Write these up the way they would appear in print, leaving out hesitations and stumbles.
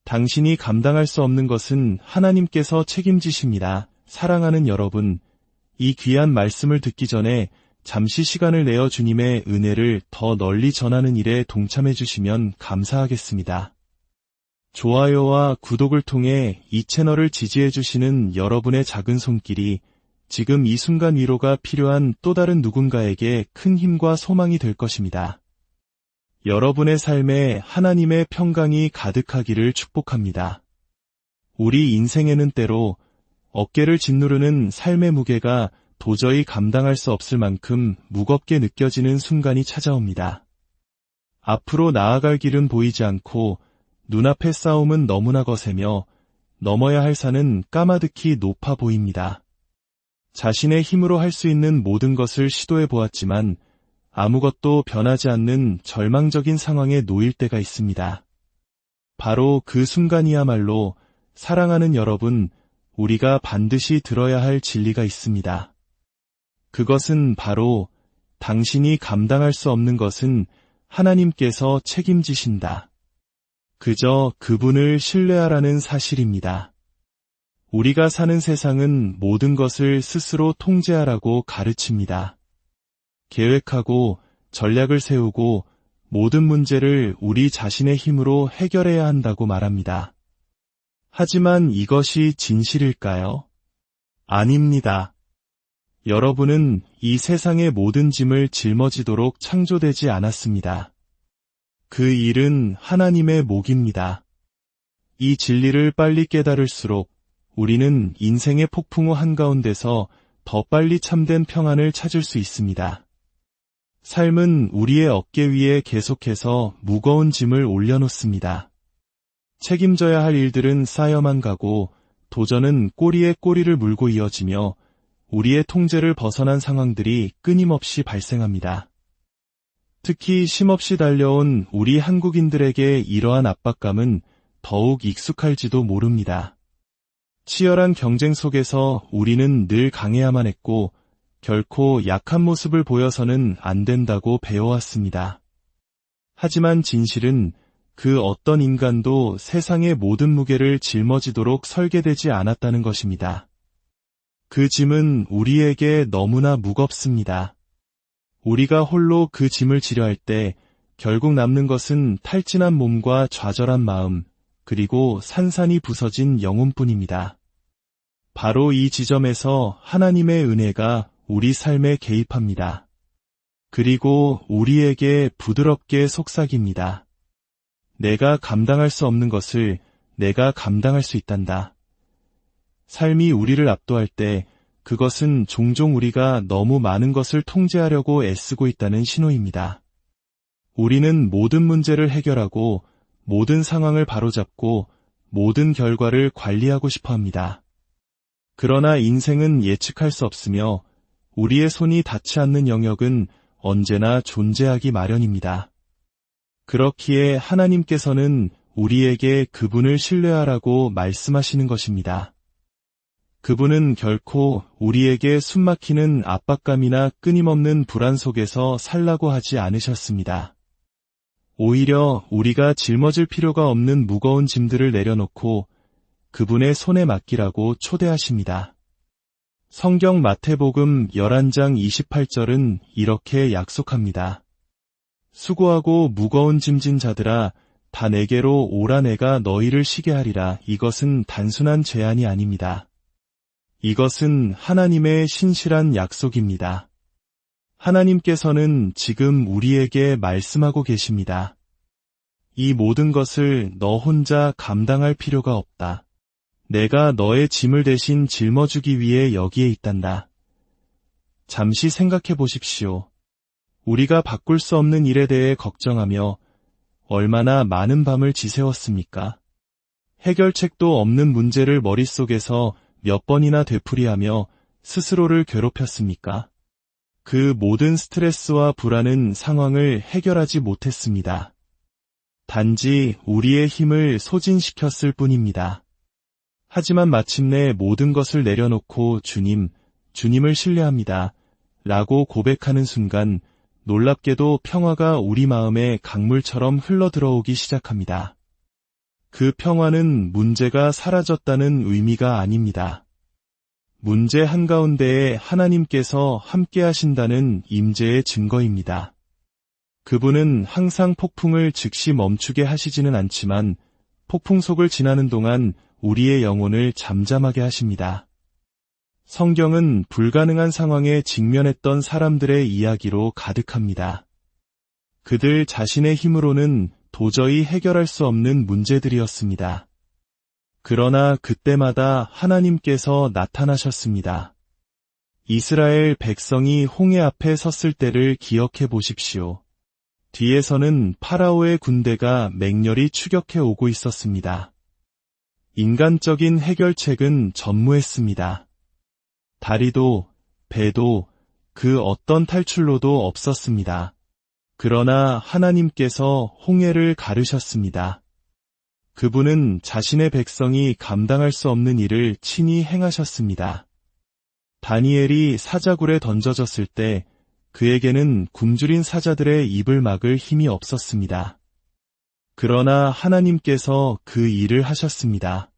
당신이 감당할 수 없는 것은 하나님께서 책임지십니다. 사랑하는 여러분, 이 귀한 말씀을 듣기 전에 잠시 시간을 내어 주님의 은혜를 더 널리 전하는 일에 동참해 주시면 감사하겠습니다. 좋아요와 구독을 통해 이 채널을 지지해 주시는 여러분의 작은 손길이 지금 이 순간 위로가 필요한 또 다른 누군가에게 큰 힘과 소망이 될 것입니다. 여러분의 삶에 하나님의 평강이 가득하기를 축복합니다. 우리 인생에는 때로 어깨를 짓누르는 삶의 무게가 도저히 감당할 수 없을 만큼 무겁게 느껴지는 순간이 찾아옵니다. 앞으로 나아갈 길은 보이지 않고 눈앞의 싸움은 너무나 거세며 넘어야 할 산은 까마득히 높아 보입니다. 자신의 힘으로 할 수 있는 모든 것을 시도해 보았지만 아무것도 변하지 않는 절망적인 상황에 놓일 때가 있습니다. 바로 그 순간이야말로 사랑하는 여러분, 우리가 반드시 들어야 할 진리가 있습니다. 그것은 바로 당신이 감당할 수 없는 것은 하나님께서 책임지신다. 그저 그분을 신뢰하라는 사실입니다. 우리가 사는 세상은 모든 것을 스스로 통제하라고 가르칩니다. 계획하고 전략을 세우고 모든 문제를 우리 자신의 힘으로 해결해야 한다고 말합니다. 하지만 이것이 진실일까요? 아닙니다. 여러분은 이 세상의 모든 짐을 짊어지도록 창조되지 않았습니다. 그 일은 하나님의 몫입니다. 이 진리를 빨리 깨달을수록 우리는 인생의 폭풍우 한가운데서 더 빨리 참된 평안을 찾을 수 있습니다. 삶은 우리의 어깨 위에 계속해서 무거운 짐을 올려놓습니다. 책임져야 할 일들은 쌓여만 가고 도전은 꼬리에 꼬리를 물고 이어지며 우리의 통제를 벗어난 상황들이 끊임없이 발생합니다. 특히 쉼없이 달려온 우리 한국인들에게 이러한 압박감은 더욱 익숙할지도 모릅니다. 치열한 경쟁 속에서 우리는 늘 강해야만 했고 결코 약한 모습을 보여서는 안 된다고 배워왔습니다. 하지만 진실은 그 어떤 인간도 세상의 모든 무게를 짊어지도록 설계되지 않았다는 것입니다. 그 짐은 우리에게 너무나 무겁습니다. 우리가 홀로 그 짐을 지려 할 때 결국 남는 것은 탈진한 몸과 좌절한 마음, 그리고 산산이 부서진 영혼뿐입니다. 바로 이 지점에서 하나님의 은혜가 우리 삶에 개입합니다. 그리고 우리에게 부드럽게 속삭입니다. 내가 감당할 수 없는 것을 내가 감당할 수 있단다. 삶이 우리를 압도할 때 그것은 종종 우리가 너무 많은 것을 통제하려고 애쓰고 있다는 신호입니다. 우리는 모든 문제를 해결하고 모든 상황을 바로잡고 모든 결과를 관리하고 싶어 합니다. 그러나 인생은 예측할 수 없으며 우리의 손이 닿지 않는 영역은 언제나 존재하기 마련입니다. 그렇기에 하나님께서는 우리에게 그분을 신뢰하라고 말씀하시는 것입니다. 그분은 결코 우리에게 숨막히는 압박감이나 끊임없는 불안 속에서 살라고 하지 않으셨습니다. 오히려 우리가 짊어질 필요가 없는 무거운 짐들을 내려놓고 그분의 손에 맡기라고 초대하십니다. 성경 마태복음 11장 28절은 이렇게 약속합니다. 수고하고 무거운 짐진 자들아 다 내게로 오라 내가 너희를 쉬게 하리라. 이것은 단순한 제안이 아닙니다. 이것은 하나님의 신실한 약속입니다. 하나님께서는 지금 우리에게 말씀하고 계십니다. 이 모든 것을 너 혼자 감당할 필요가 없다. 내가 너의 짐을 대신 짊어주기 위해 여기에 있단다. 잠시 생각해 보십시오. 우리가 바꿀 수 없는 일에 대해 걱정하며 얼마나 많은 밤을 지새웠습니까? 해결책도 없는 문제를 머릿속에서 몇 번이나 되풀이하며 스스로를 괴롭혔습니까? 그 모든 스트레스와 불안은 상황을 해결하지 못했습니다. 단지 우리의 힘을 소진시켰을 뿐입니다. 하지만 마침내 모든 것을 내려놓고 주님을 신뢰합니다. 라고 고백하는 순간 놀랍게도 평화가 우리 마음에 강물처럼 흘러들어오기 시작합니다. 그 평화는 문제가 사라졌다는 의미가 아닙니다. 문제 한가운데에 하나님께서 함께 하신다는 임재의 증거입니다. 그분은 항상 폭풍을 즉시 멈추게 하시지는 않지만 폭풍 속을 지나는 동안 우리의 영혼을 잠잠하게 하십니다. 성경은 불가능한 상황에 직면했던 사람들의 이야기로 가득합니다. 그들 자신의 힘으로는 도저히 해결할 수 없는 문제들이었습니다. 그러나 그때마다 하나님께서 나타나셨습니다. 이스라엘 백성이 홍해 앞에 섰을 때를 기억해 보십시오. 뒤에서는 파라오의 군대가 맹렬히 추격해 오고 있었습니다. 인간적인 해결책은 전무했습니다. 다리도, 배도, 그 어떤 탈출로도 없었습니다. 그러나 하나님께서 홍해를 가르셨습니다. 그분은 자신의 백성이 감당할 수 없는 일을 친히 행하셨습니다. 다니엘이 사자굴에 던져졌을 때 그에게는 굶주린 사자들의 입을 막을 힘이 없었습니다. 그러나 하나님께서 그 일을 하셨습니다.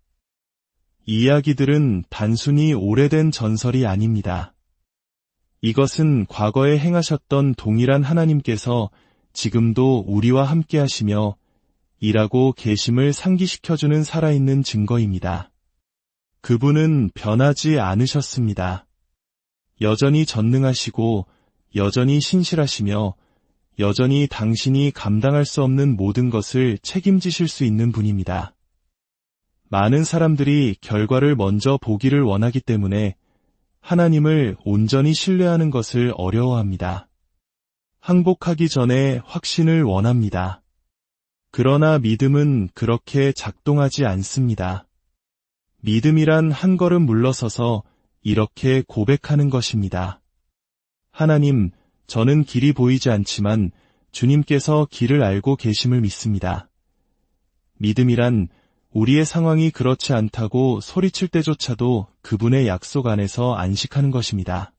이야기들은 단순히 오래된 전설이 아닙니다. 이것은 과거에 행하셨던 동일한 하나님께서 지금도 우리와 함께 하시며 일하고 계심을 상기시켜주는 살아있는 증거입니다. 그분은 변하지 않으셨습니다. 여전히 전능하시고 여전히 신실하시며 여전히 당신이 감당할 수 없는 모든 것을 책임지실 수 있는 분입니다. 많은 사람들이 결과를 먼저 보기를 원하기 때문에 하나님을 온전히 신뢰하는 것을 어려워합니다. 항복하기 전에 확신을 원합니다. 그러나 믿음은 그렇게 작동하지 않습니다. 믿음이란 한 걸음 물러서서 이렇게 고백하는 것입니다. 하나님, 저는 길이 보이지 않지만 주님께서 길을 알고 계심을 믿습니다. 믿음이란 우리의 상황이 그렇지 않다고 소리칠 때조차도 그분의 약속 안에서 안식하는 것입니다.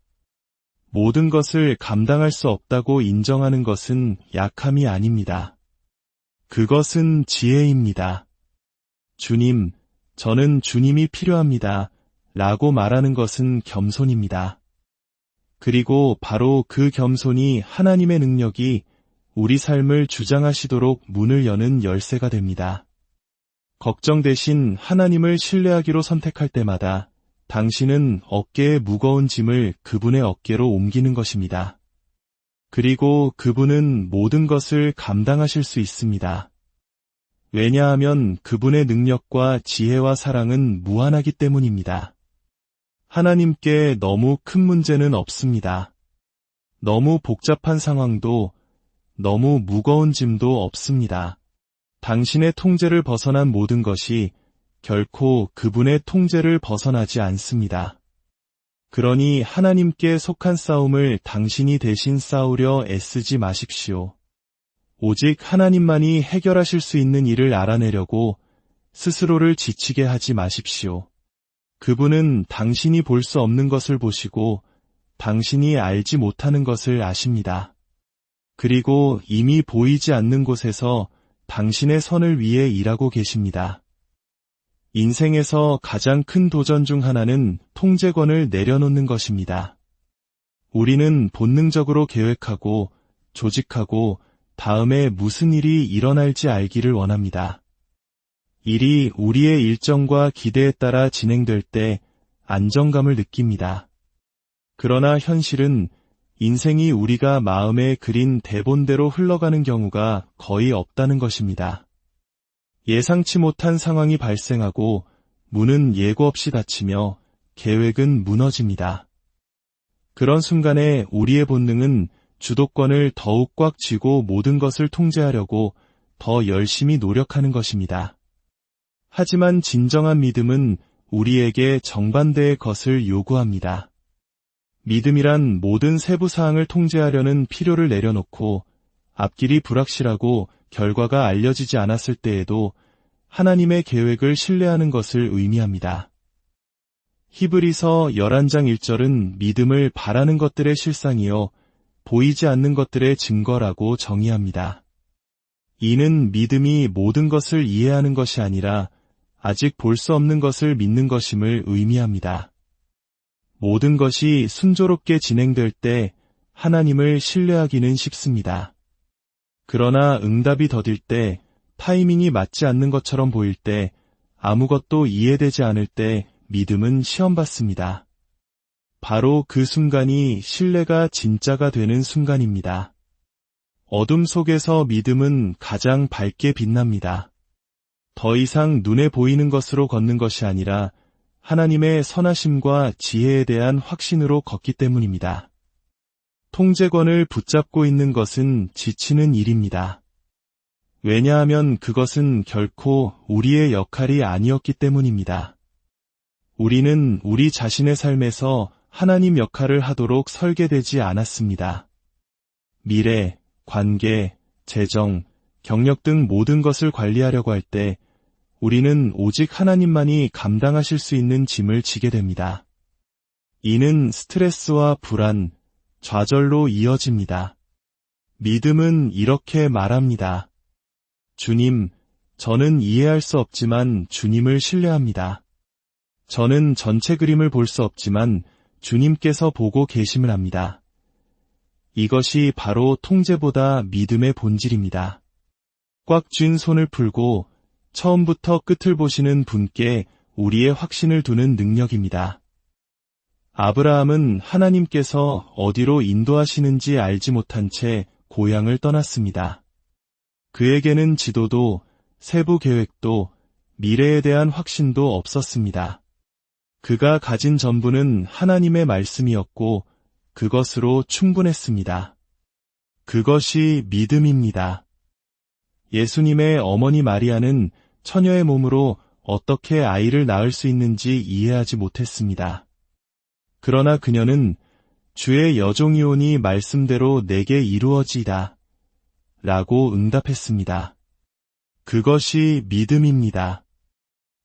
모든 것을 감당할 수 없다고 인정하는 것은 약함이 아닙니다. 그것은 지혜입니다. 주님, 저는 주님이 필요합니다. 라고 말하는 것은 겸손입니다. 그리고 바로 그 겸손이 하나님의 능력이 우리 삶을 주장하시도록 문을 여는 열쇠가 됩니다. 걱정 대신 하나님을 신뢰하기로 선택할 때마다 당신은 어깨에 무거운 짐을 그분의 어깨로 옮기는 것입니다. 그리고 그분은 모든 것을 감당하실 수 있습니다. 왜냐하면 그분의 능력과 지혜와 사랑은 무한하기 때문입니다. 하나님께 너무 큰 문제는 없습니다. 너무 복잡한 상황도, 너무 무거운 짐도 없습니다. 당신의 통제를 벗어난 모든 것이 결코 그분의 통제를 벗어나지 않습니다. 그러니 하나님께 속한 싸움을 당신이 대신 싸우려 애쓰지 마십시오. 오직 하나님만이 해결하실 수 있는 일을 알아내려고 스스로를 지치게 하지 마십시오. 그분은 당신이 볼 수 없는 것을 보시고 당신이 알지 못하는 것을 아십니다. 그리고 이미 보이지 않는 곳에서 당신의 선을 위해 일하고 계십니다. 인생에서 가장 큰 도전 중 하나는 통제권을 내려놓는 것입니다. 우리는 본능적으로 계획하고 조직하고 다음에 무슨 일이 일어날지 알기를 원합니다. 일이 우리의 일정과 기대에 따라 진행될 때 안정감을 느낍니다. 그러나 현실은 인생이 우리가 마음에 그린 대본대로 흘러가는 경우가 거의 없다는 것입니다. 예상치 못한 상황이 발생하고 문은 예고 없이 닫히며 계획은 무너집니다. 그런 순간에 우리의 본능은 주도권을 더욱 꽉 쥐고 모든 것을 통제하려고 더 열심히 노력하는 것입니다. 하지만 진정한 믿음은 우리에게 정반대의 것을 요구합니다. 믿음이란 모든 세부 사항을 통제하려는 필요를 내려놓고 앞길이 불확실하고 결과가 알려지지 않았을 때에도 하나님의 계획을 신뢰하는 것을 의미합니다. 히브리서 11장 1절은 믿음을 바라는 것들의 실상이요 보이지 않는 것들의 증거라고 정의합니다. 이는 믿음이 모든 것을 이해하는 것이 아니라 아직 볼 수 없는 것을 믿는 것임을 의미합니다. 모든 것이 순조롭게 진행될 때 하나님을 신뢰하기는 쉽습니다. 그러나 응답이 더딜 때, 타이밍이 맞지 않는 것처럼 보일 때, 아무것도 이해되지 않을 때 믿음은 시험받습니다. 바로 그 순간이 신뢰가 진짜가 되는 순간입니다. 어둠 속에서 믿음은 가장 밝게 빛납니다. 더 이상 눈에 보이는 것으로 걷는 것이 아니라 하나님의 선하심과 지혜에 대한 확신으로 걷기 때문입니다. 통제권을 붙잡고 있는 것은 지치는 일입니다. 왜냐하면 그것은 결코 우리의 역할이 아니었기 때문입니다. 우리는 우리 자신의 삶에서 하나님 역할을 하도록 설계되지 않았습니다. 미래, 관계, 재정, 경력 등 모든 것을 관리하려고 할 때 우리는 오직 하나님만이 감당하실 수 있는 짐을 지게 됩니다. 이는 스트레스와 불안, 좌절로 이어집니다. 믿음은 이렇게 말합니다. 주님, 저는 이해할 수 없지만 주님을 신뢰합니다. 저는 전체 그림을 볼 수 없지만 주님께서 보고 계심을 합니다. 이것이 바로 통제보다 믿음의 본질입니다. 꽉 쥔 손을 풀고 처음부터 끝을 보시는 분께 우리의 확신을 두는 능력입니다. 아브라함은 하나님께서 어디로 인도하시는지 알지 못한 채 고향을 떠났습니다. 그에게는 지도도, 세부 계획도, 미래에 대한 확신도 없었습니다. 그가 가진 전부는 하나님의 말씀이었고 그것으로 충분했습니다. 그것이 믿음입니다. 예수님의 어머니 마리아는 처녀의 몸으로 어떻게 아이를 낳을 수 있는지 이해하지 못했습니다. 그러나 그녀는 주의 여종이오니 말씀대로 내게 이루어지이다 라고 응답했습니다. 그것이 믿음입니다.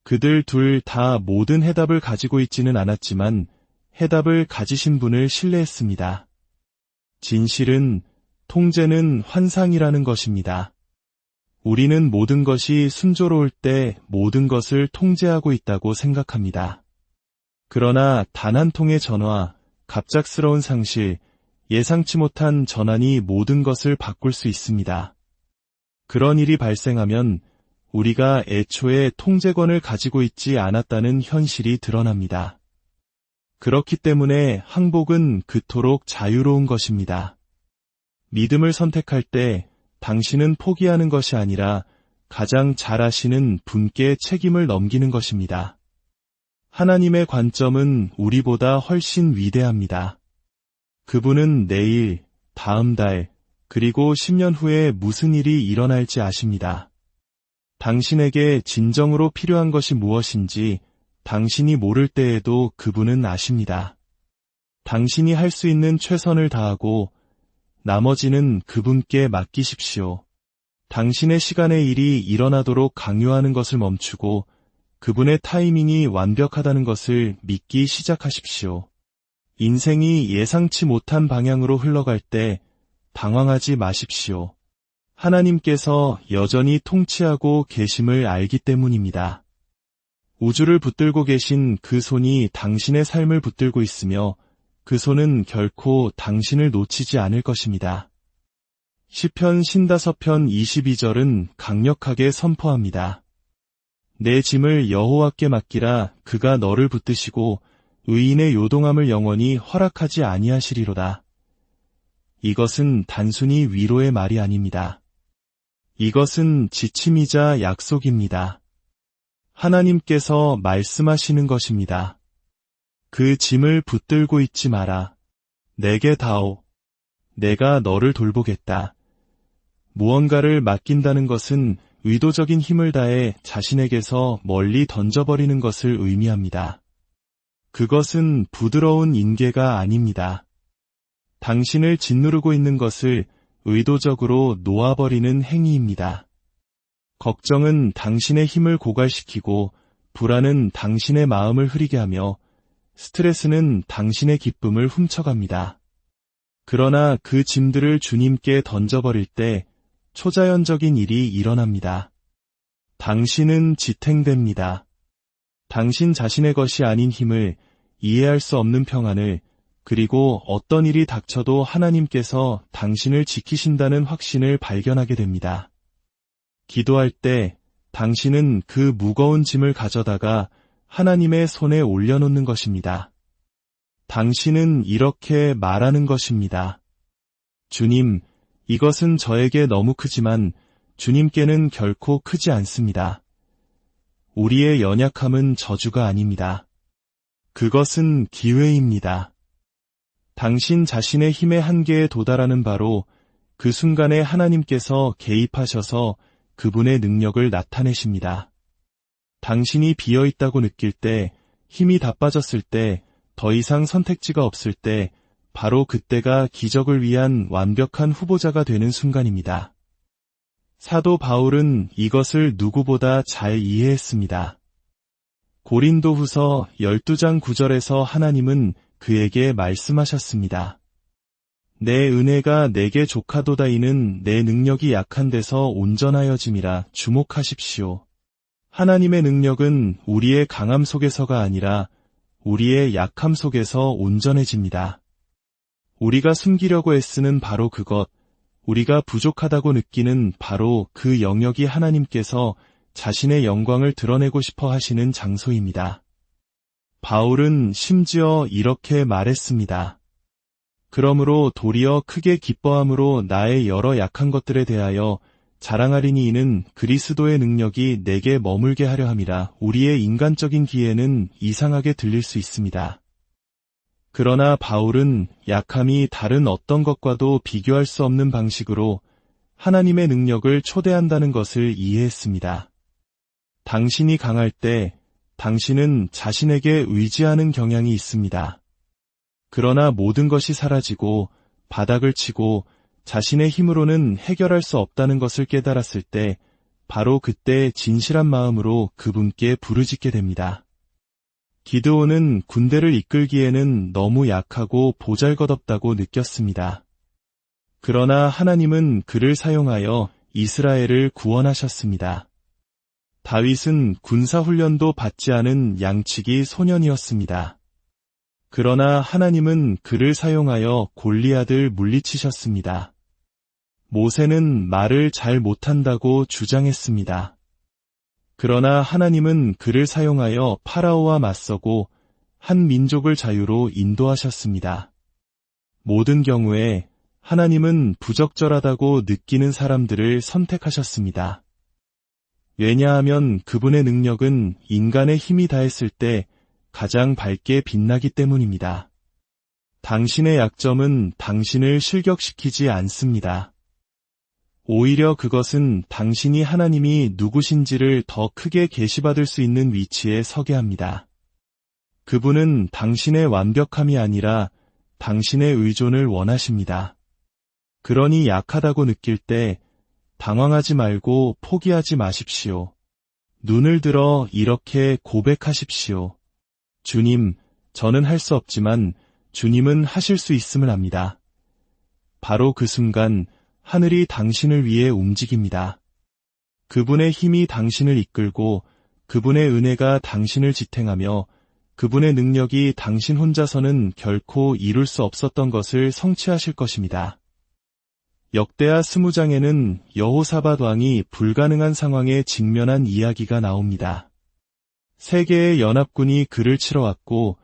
그들 둘 다 모든 해답을 가지고 있지는 않았지만 해답을 가지신 분을 신뢰했습니다. 진실은, 통제는 환상이라는 것입니다. 우리는 모든 것이 순조로울 때 모든 것을 통제하고 있다고 생각합니다. 그러나 단 한 통의 전화, 갑작스러운 상실, 예상치 못한 전환이 모든 것을 바꿀 수 있습니다. 그런 일이 발생하면 우리가 애초에 통제권을 가지고 있지 않았다는 현실이 드러납니다. 그렇기 때문에 항복은 그토록 자유로운 것입니다. 믿음을 선택할 때 당신은 포기하는 것이 아니라 가장 잘 아시는 분께 책임을 넘기는 것입니다. 하나님의 관점은 우리보다 훨씬 위대합니다. 그분은 내일, 다음 달, 그리고 10년 후에 무슨 일이 일어날지 아십니다. 당신에게 진정으로 필요한 것이 무엇인지 당신이 모를 때에도 그분은 아십니다. 당신이 할 수 있는 최선을 다하고 나머지는 그분께 맡기십시오. 당신의 시간의 일이 일어나도록 강요하는 것을 멈추고 그분의 타이밍이 완벽하다는 것을 믿기 시작하십시오. 인생이 예상치 못한 방향으로 흘러갈 때 당황하지 마십시오. 하나님께서 여전히 통치하고 계심을 알기 때문입니다. 우주를 붙들고 계신 그 손이 당신의 삶을 붙들고 있으며 그 손은 결코 당신을 놓치지 않을 것입니다. 시편 55편 22절은 강력하게 선포합니다. 내 짐을 여호와께 맡기라. 그가 너를 붙드시고 의인의 요동함을 영원히 허락하지 아니하시리로다. 이것은 단순히 위로의 말이 아닙니다. 이것은 지침이자 약속입니다. 하나님께서 말씀하시는 것입니다. 그 짐을 붙들고 있지 마라. 내게 다오. 내가 너를 돌보겠다. 무언가를 맡긴다는 것은 의도적인 힘을 다해 자신에게서 멀리 던져버리는 것을 의미합니다. 그것은 부드러운 인계가 아닙니다. 당신을 짓누르고 있는 것을 의도적으로 놓아버리는 행위입니다. 걱정은 당신의 힘을 고갈시키고 불안은 당신의 마음을 흐리게 하며 스트레스는 당신의 기쁨을 훔쳐갑니다. 그러나 그 짐들을 주님께 던져버릴 때 초자연적인 일이 일어납니다. 당신은 지탱됩니다. 당신 자신의 것이 아닌 힘을, 이해할 수 없는 평안을, 그리고 어떤 일이 닥쳐도 하나님께서 당신을 지키신다는 확신을 발견하게 됩니다. 기도할 때 당신은 그 무거운 짐을 가져다가 하나님의 손에 올려놓는 것입니다. 당신은 이렇게 말하는 것입니다. 주님, 이것은 저에게 너무 크지만 주님께는 결코 크지 않습니다. 우리의 연약함은 저주가 아닙니다. 그것은 기회입니다. 당신 자신의 힘의 한계에 도달하는 바로 그 순간에 하나님께서 개입하셔서 그분의 능력을 나타내십니다. 당신이 비어있다고 느낄 때, 힘이 다 빠졌을 때, 더 이상 선택지가 없을 때, 바로 그때가 기적을 위한 완벽한 후보자가 되는 순간입니다. 사도 바울은 이것을 누구보다 잘 이해했습니다. 고린도후서 12장 9절에서 하나님은 그에게 말씀하셨습니다. 내 은혜가 내게 족하도다이는 내 능력이 약한 데서 온전하여짐이라. 주목하십시오. 하나님의 능력은 우리의 강함 속에서가 아니라 우리의 약함 속에서 온전해집니다. 우리가 숨기려고 애쓰는 바로 그것, 우리가 부족하다고 느끼는 바로 그 영역이 하나님께서 자신의 영광을 드러내고 싶어 하시는 장소입니다. 바울은 심지어 이렇게 말했습니다. 그러므로 도리어 크게 기뻐함으로 나의 여러 약한 것들에 대하여 자랑하리니 이는 그리스도의 능력이 내게 머물게 하려 함이라. 우리의 인간적인 귀에는 이상하게 들릴 수 있습니다. 그러나 바울은 약함이 다른 어떤 것과도 비교할 수 없는 방식으로 하나님의 능력을 초대한다는 것을 이해했습니다. 당신이 강할 때 당신은 자신에게 의지하는 경향이 있습니다. 그러나 모든 것이 사라지고 바닥을 치고 자신의 힘으로는 해결할 수 없다는 것을 깨달았을 때 바로 그때 진실한 마음으로 그분께 부르짖게 됩니다. 기드온은 군대를 이끌기에는 너무 약하고 보잘것없다고 느꼈습니다. 그러나 하나님은 그를 사용하여 이스라엘을 구원하셨습니다. 다윗은 군사훈련도 받지 않은 양치기 소년이었습니다. 그러나 하나님은 그를 사용하여 골리앗을 물리치셨습니다. 모세는 말을 잘 못한다고 주장했습니다. 그러나 하나님은 그를 사용하여 파라오와 맞서고 한 민족을 자유로 인도하셨습니다. 모든 경우에 하나님은 부적절하다고 느끼는 사람들을 선택하셨습니다. 왜냐하면 그분의 능력은 인간의 힘이 다했을 때 가장 밝게 빛나기 때문입니다. 당신의 약점은 당신을 실격시키지 않습니다. 오히려 그것은 당신이 하나님이 누구신지를 더 크게 계시받을 수 있는 위치에 서게 합니다. 그분은 당신의 완벽함이 아니라 당신의 의존을 원하십니다. 그러니 약하다고 느낄 때 당황하지 말고 포기하지 마십시오. 눈을 들어 이렇게 고백하십시오. 주님, 저는 할 수 없지만 주님은 하실 수 있음을 압니다. 바로 그 순간 하늘이 당신을 위해 움직입니다. 그분의 힘이 당신을 이끌고 그분의 은혜가 당신을 지탱하며 그분의 능력이 당신 혼자서는 결코 이룰 수 없었던 것을 성취하실 것입니다. 역대하 20장에는 여호사밧 왕이 불가능한 상황에 직면한 이야기가 나옵니다. 세 개의 연합군이 그를 치러 왔고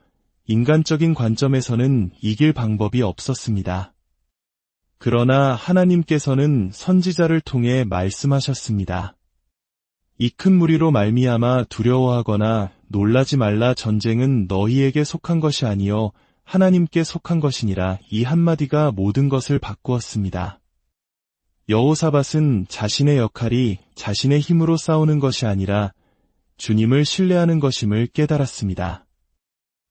인간적인 관점에서는 이길 방법이 없었습니다. 그러나 하나님께서는 선지자를 통해 말씀하셨습니다. 이 큰 무리로 말미암아 두려워하거나 놀라지 말라. 전쟁은 너희에게 속한 것이 아니요 하나님께 속한 것이니라. 이 한마디가 모든 것을 바꾸었습니다. 여호사밧은 자신의 역할이 자신의 힘으로 싸우는 것이 아니라 주님을 신뢰하는 것임을 깨달았습니다.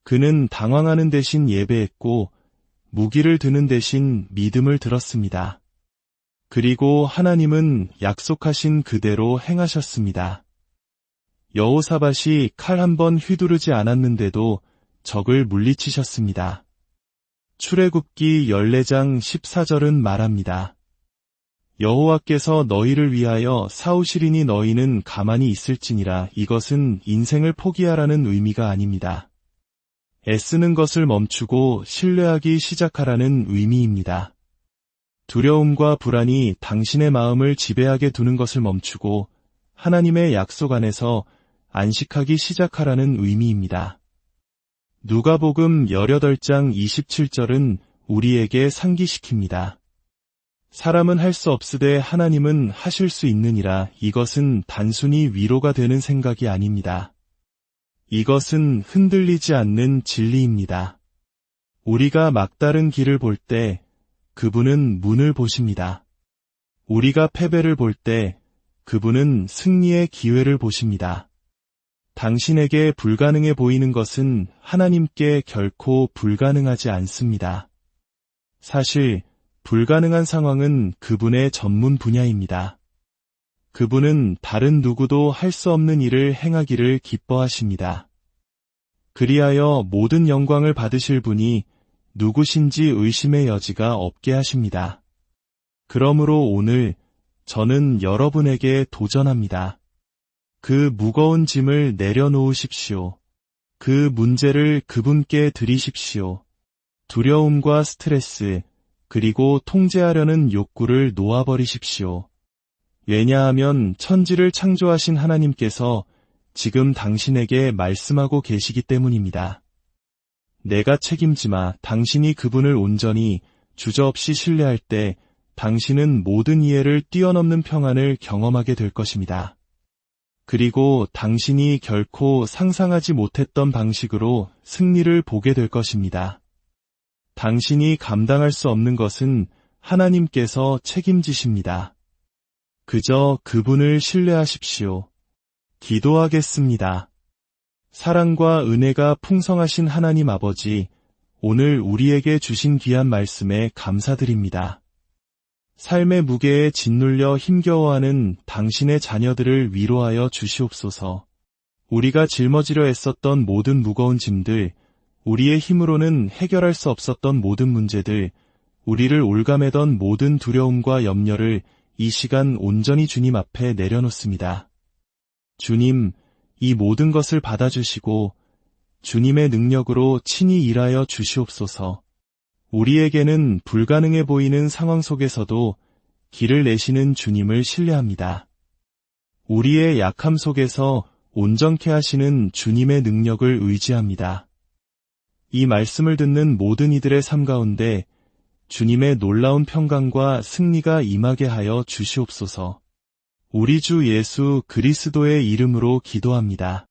그는 당황하는 대신 예배했고 무기를 드는 대신 믿음을 들었습니다. 그리고 하나님은 약속하신 그대로 행하셨습니다. 여호사밧이 칼 한 번 휘두르지 않았는데도 적을 물리치셨습니다. 출애굽기 14장 14절은 말합니다. 여호와께서 너희를 위하여 싸우시리니 너희는 가만히 있을지니라. 이것은 인생을 포기하라는 의미가 아닙니다. 애쓰는 것을 멈추고 신뢰하기 시작하라는 의미입니다. 두려움과 불안이 당신의 마음을 지배하게 두는 것을 멈추고 하나님의 약속 안에서 안식하기 시작하라는 의미입니다. 누가복음 18장 27절은 우리에게 상기시킵니다. 사람은 할 수 없으되 하나님은 하실 수 있느니라. 이것은 단순히 위로가 되는 생각이 아닙니다. 이것은 흔들리지 않는 진리입니다. 우리가 막다른 길을 볼 때 그분은 문을 보십니다. 우리가 패배를 볼 때 그분은 승리의 기회를 보십니다. 당신에게 불가능해 보이는 것은 하나님께 결코 불가능하지 않습니다. 사실 불가능한 상황은 그분의 전문 분야입니다. 그분은 다른 누구도 할 수 없는 일을 행하기를 기뻐하십니다. 그리하여 모든 영광을 받으실 분이 누구신지 의심의 여지가 없게 하십니다. 그러므로 오늘 저는 여러분에게 도전합니다. 그 무거운 짐을 내려놓으십시오. 그 문제를 그분께 드리십시오. 두려움과 스트레스, 그리고 통제하려는 욕구를 놓아버리십시오. 왜냐하면 천지를 창조하신 하나님께서 지금 당신에게 말씀하고 계시기 때문입니다. 내가 책임지마. 당신이 그분을 온전히 주저없이 신뢰할 때 당신은 모든 이해를 뛰어넘는 평안을 경험하게 될 것입니다. 그리고 당신이 결코 상상하지 못했던 방식으로 승리를 보게 될 것입니다. 당신이 감당할 수 없는 것은 하나님께서 책임지십니다. 그저 그분을 신뢰하십시오. 기도하겠습니다. 사랑과 은혜가 풍성하신 하나님 아버지, 오늘 우리에게 주신 귀한 말씀에 감사드립니다. 삶의 무게에 짓눌려 힘겨워하는 당신의 자녀들을 위로하여 주시옵소서. 우리가 짊어지려 애썼던 모든 무거운 짐들, 우리의 힘으로는 해결할 수 없었던 모든 문제들, 우리를 올가매던 모든 두려움과 염려를 이 시간 온전히 주님 앞에 내려놓습니다. 주님, 이 모든 것을 받아주시고 주님의 능력으로 친히 일하여 주시옵소서. 우리에게는 불가능해 보이는 상황 속에서도 길을 내시는 주님을 신뢰합니다. 우리의 약함 속에서 온전케 하시는 주님의 능력을 의지합니다. 이 말씀을 듣는 모든 이들의 삶 가운데 주님의 놀라운 평강과 승리가 임하게 하여 주시옵소서. 우리 주 예수 그리스도의 이름으로 기도합니다.